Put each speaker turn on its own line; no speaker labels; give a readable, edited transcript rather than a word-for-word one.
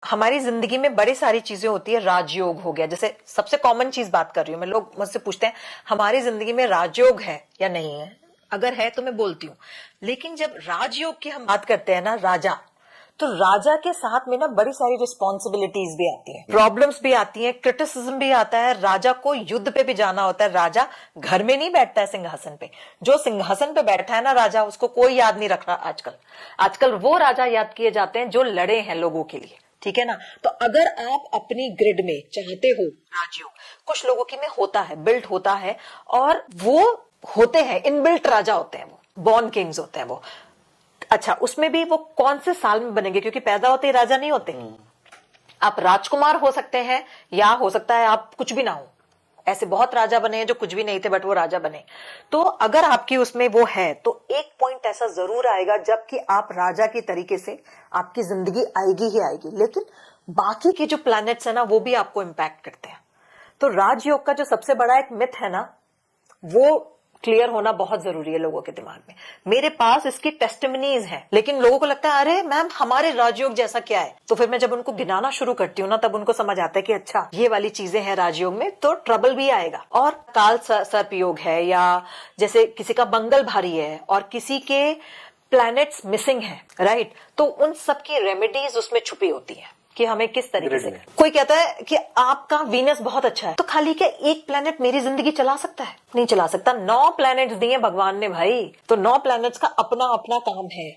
हमारी जिंदगी में बड़ी सारी चीजें होती है। राजयोग हो गया, जैसे सबसे कॉमन चीज बात कर रही हूँ मैं। लोग मुझसे पूछते हैं हमारी जिंदगी में राजयोग है या नहीं है। अगर है तो मैं बोलती हूँ, लेकिन जब राजयोग की हम बात करते हैं ना, राजा, तो राजा के साथ में ना बड़ी सारी रिस्पॉन्सिबिलिटीज भी आती हैं, प्रॉब्लम्स भी आती हैं, क्रिटिसिज्म भी आता है। राजा को युद्ध पे भी जाना होता है। राजा घर में नहीं बैठता है सिंहासन पे। जो सिंहासन पे बैठा है ना राजा, उसको कोई याद नहीं रख रहा आजकल। आजकल वो राजा याद किए जाते हैं जो लड़े हैं लोगों के लिए, ठीक है ना। तो अगर आप अपनी ग्रिड में चाहते हो राजयोग, कुछ लोगों की में होता है, बिल्ट होता है, और वो होते हैं इनबिल्ट राजा होते हैं, वो बॉर्न किंग्स होते हैं वो। अच्छा, उसमें भी वो कौन से साल में बनेंगे, क्योंकि पैदा होते ही राजा नहीं होते। आप राजकुमार हो सकते हैं, या हो सकता है आप कुछ भी ना हो। ऐसे बहुत राजा बने हैं जो कुछ भी नहीं थे बट वो राजा बने। तो अगर आपकी उसमें वो है, तो एक पॉइंट ऐसा जरूर आएगा जबकि आप राजा की तरीके से आपकी जिंदगी आएगी ही आएगी, लेकिन बाकी के जो प्लैनेट्स है ना वो भी आपको इंपैक्ट करते हैं। तो राजयोग का जो सबसे बड़ा एक मिथ है ना, वो क्लियर होना बहुत जरूरी है लोगों के दिमाग में। मेरे पास इसकी टेस्टिमनीज हैं, लेकिन लोगों को लगता है अरे मैम हमारे राजयोग जैसा क्या है। तो फिर मैं जब उनको गिनाना शुरू करती हूँ ना, तब उनको समझ आता है कि अच्छा ये वाली चीजें हैं राजयोग में, तो ट्रबल भी आएगा। और काल सर्प योग है, या जैसे किसी का मंगल भारी है और किसी के प्लैनेट्स मिसिंग है, राइट, तो उन सब की रेमेडीज उसमें छुपी होती है कि हमें किस तरीके से। कोई कहता है कि आपका वीनस बहुत अच्छा है, तो खाली क्या एक प्लेनेट मेरी जिंदगी चला सकता है? नहीं चला सकता। 9 प्लैनेट्स दिए भगवान ने भाई, तो 9 प्लैनेट्स का अपना अपना काम है।